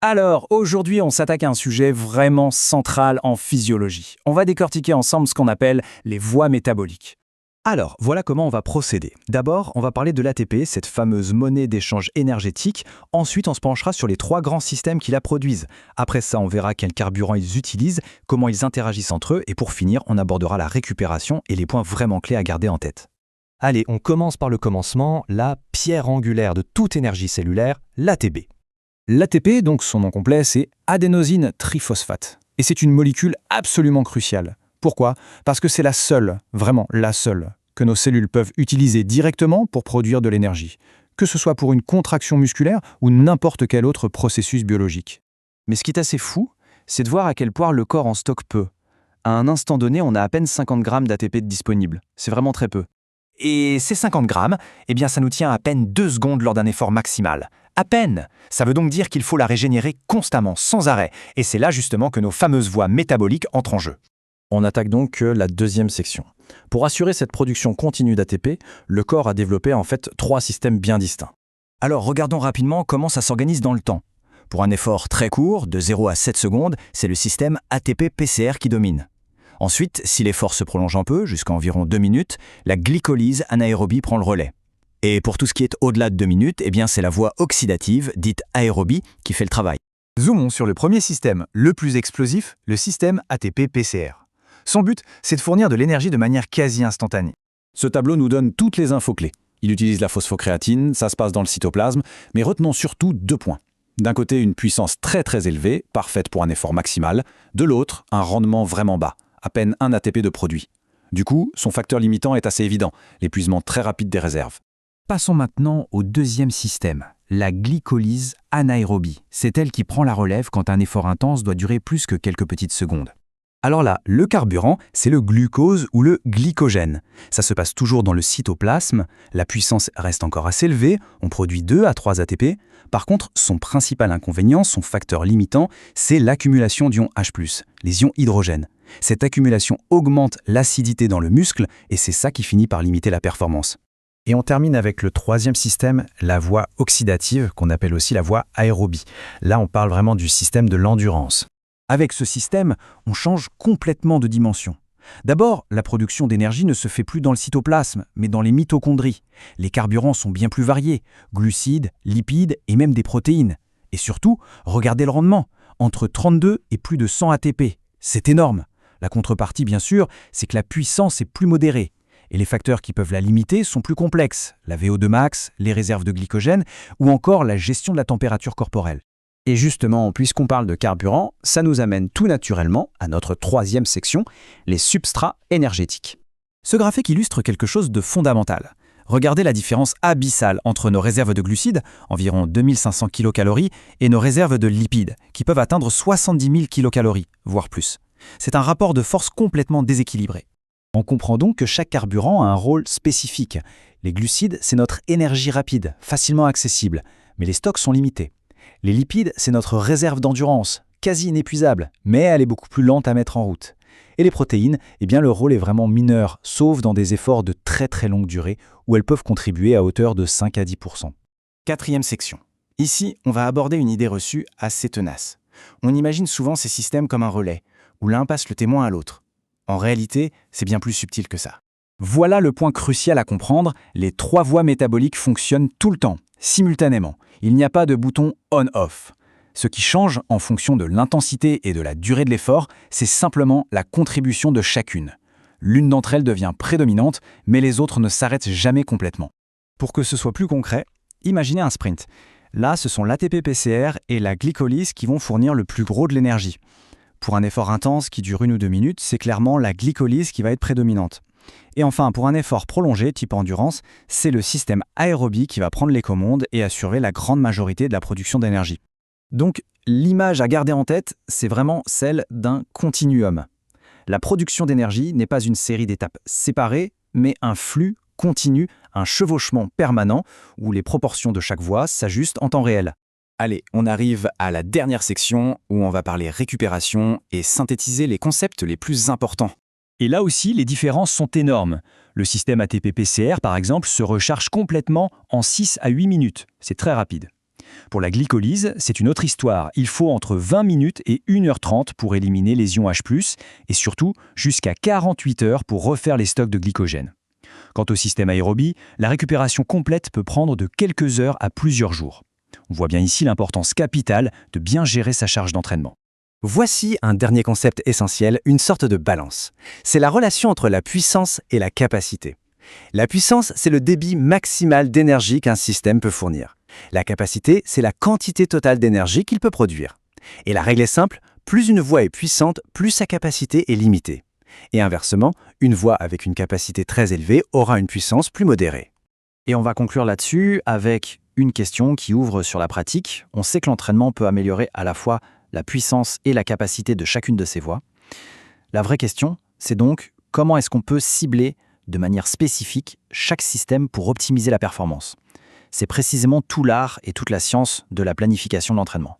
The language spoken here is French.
Alors, aujourd'hui, on s'attaque à un sujet vraiment central en physiologie. On va décortiquer ensemble ce qu'on appelle les voies métaboliques. Alors, voilà comment on va procéder. D'abord, on va parler de l'ATP, cette fameuse monnaie d'échange énergétique. Ensuite, on se penchera sur les trois grands systèmes qui la produisent. Après ça, on verra quels carburants ils utilisent, comment ils interagissent entre eux, et pour finir, on abordera la récupération et les points vraiment clés à garder en tête. Allez, on commence par le commencement, la pierre angulaire de toute énergie cellulaire, l'ATP. L'ATP, donc son nom complet, c'est adénosine triphosphate. Et c'est une molécule absolument cruciale. Pourquoi? Parce que c'est la seule, vraiment la seule, que nos cellules peuvent utiliser directement pour produire de l'énergie, que ce soit pour une contraction musculaire ou n'importe quel autre processus biologique. Mais ce qui est assez fou, c'est de voir à quel point le corps en stocke peu. À un instant donné, on a à peine 50 grammes d'ATP disponibles. C'est vraiment très peu. Et ces 50 grammes, eh bien ça nous tient à peine 2 secondes lors d'un effort maximal. À peine! Ça veut donc dire qu'il faut la régénérer constamment, sans arrêt. Et c'est là justement que nos fameuses voies métaboliques entrent en jeu. On attaque donc la deuxième section. Pour assurer cette production continue d'ATP, le corps a développé en fait trois systèmes bien distincts. Alors regardons rapidement comment ça s'organise dans le temps. Pour un effort très court, de 0 à 7 secondes, c'est le système ATP-PCR qui domine. Ensuite, si l'effort se prolonge un peu, jusqu'à environ 2 minutes, la glycolyse anaérobie prend le relais. Et pour tout ce qui est au-delà de 2 minutes, eh bien c'est la voie oxydative, dite aérobie, qui fait le travail. Zoomons sur le premier système, le plus explosif, le système ATP-PCR. Son but, c'est de fournir de l'énergie de manière quasi instantanée. Ce tableau nous donne toutes les infos clés. Il utilise la phosphocréatine, ça se passe dans le cytoplasme, mais retenons surtout 2 points. D'un côté, une puissance très élevée, parfaite pour un effort maximal. De l'autre, un rendement vraiment bas, à peine 1 ATP de produit. Du coup, son facteur limitant est assez évident, l'épuisement très rapide des réserves. Passons maintenant au deuxième système, la glycolyse anaérobie. C'est elle qui prend la relève quand un effort intense doit durer plus que quelques petites secondes. Alors là, le carburant, c'est le glucose ou le glycogène. Ça se passe toujours dans le cytoplasme, la puissance reste encore assez élevée, on produit 2 à 3 ATP. Par contre, son principal inconvénient, son facteur limitant, c'est l'accumulation d'ions H+, les ions hydrogène. Cette accumulation augmente l'acidité dans le muscle et c'est ça qui finit par limiter la performance. Et on termine avec le troisième système, la voie oxydative, qu'on appelle aussi la voie aérobie. Là, on parle vraiment du système de l'endurance. Avec ce système, on change complètement de dimension. D'abord, la production d'énergie ne se fait plus dans le cytoplasme, mais dans les mitochondries. Les carburants sont bien plus variés, glucides, lipides et même des protéines. Et surtout, regardez le rendement, entre 32 et plus de 100 ATP. C'est énorme. La contrepartie, bien sûr, c'est que la puissance est plus modérée. Et les facteurs qui peuvent la limiter sont plus complexes, la VO2 max, les réserves de glycogène ou encore la gestion de la température corporelle. Et justement, puisqu'on parle de carburant, ça nous amène tout naturellement à notre troisième section, les substrats énergétiques. Ce graphique illustre quelque chose de fondamental. Regardez la différence abyssale entre nos réserves de glucides, environ 2500 kcal, et nos réserves de lipides, qui peuvent atteindre 70 000 kcal, voire plus. C'est un rapport de force complètement déséquilibré. On comprend donc que chaque carburant a un rôle spécifique. Les glucides, c'est notre énergie rapide, facilement accessible, mais les stocks sont limités. Les lipides, c'est notre réserve d'endurance, quasi inépuisable, mais elle est beaucoup plus lente à mettre en route. Et les protéines, eh bien le rôle est vraiment mineur, sauf dans des efforts de très longue durée, où elles peuvent contribuer à hauteur de 5 à 10%. Quatrième section. Ici, on va aborder une idée reçue assez tenace. On imagine souvent ces systèmes comme un relais, où l'un passe le témoin à l'autre. En réalité, c'est bien plus subtil que ça. Voilà le point crucial à comprendre, les 3 voies métaboliques fonctionnent tout le temps, simultanément. Il n'y a pas de bouton on-off. Ce qui change en fonction de l'intensité et de la durée de l'effort, c'est simplement la contribution de chacune. L'une d'entre elles devient prédominante, mais les autres ne s'arrêtent jamais complètement. Pour que ce soit plus concret, imaginez un sprint. Là, ce sont l'ATP-PCR et la glycolyse qui vont fournir le plus gros de l'énergie. Pour un effort intense qui dure 1 ou 2 minutes, c'est clairement la glycolyse qui va être prédominante. Et enfin, pour un effort prolongé, type endurance, c'est le système aérobie qui va prendre les commandes et assurer la grande majorité de la production d'énergie. Donc, l'image à garder en tête, c'est vraiment celle d'un continuum. La production d'énergie n'est pas une série d'étapes séparées, mais un flux continu, un chevauchement permanent où les proportions de chaque voie s'ajustent en temps réel. Allez, on arrive à la dernière section où on va parler récupération et synthétiser les concepts les plus importants. Et là aussi, les différences sont énormes. Le système ATP-PCR, par exemple, se recharge complètement en 6 à 8 minutes. C'est très rapide. Pour la glycolyse, c'est une autre histoire. Il faut entre 20 minutes et 1h30 pour éliminer les ions H+, et surtout jusqu'à 48 heures pour refaire les stocks de glycogène. Quant au système aérobie, la récupération complète peut prendre de quelques heures à plusieurs jours. On voit bien ici l'importance capitale de bien gérer sa charge d'entraînement. Voici un dernier concept essentiel, une sorte de balance. C'est la relation entre la puissance et la capacité. La puissance, c'est le débit maximal d'énergie qu'un système peut fournir. La capacité, c'est la quantité totale d'énergie qu'il peut produire. Et la règle est simple, plus une voie est puissante, plus sa capacité est limitée. Et inversement, une voie avec une capacité très élevée aura une puissance plus modérée. Et on va conclure là-dessus avec une question qui ouvre sur la pratique. On sait que l'entraînement peut améliorer à la fois la puissance et la capacité de chacune de ces voies. La vraie question, c'est donc comment est-ce qu'on peut cibler de manière spécifique chaque système pour optimiser la performance. C'est précisément tout l'art et toute la science de la planification de l'entraînement.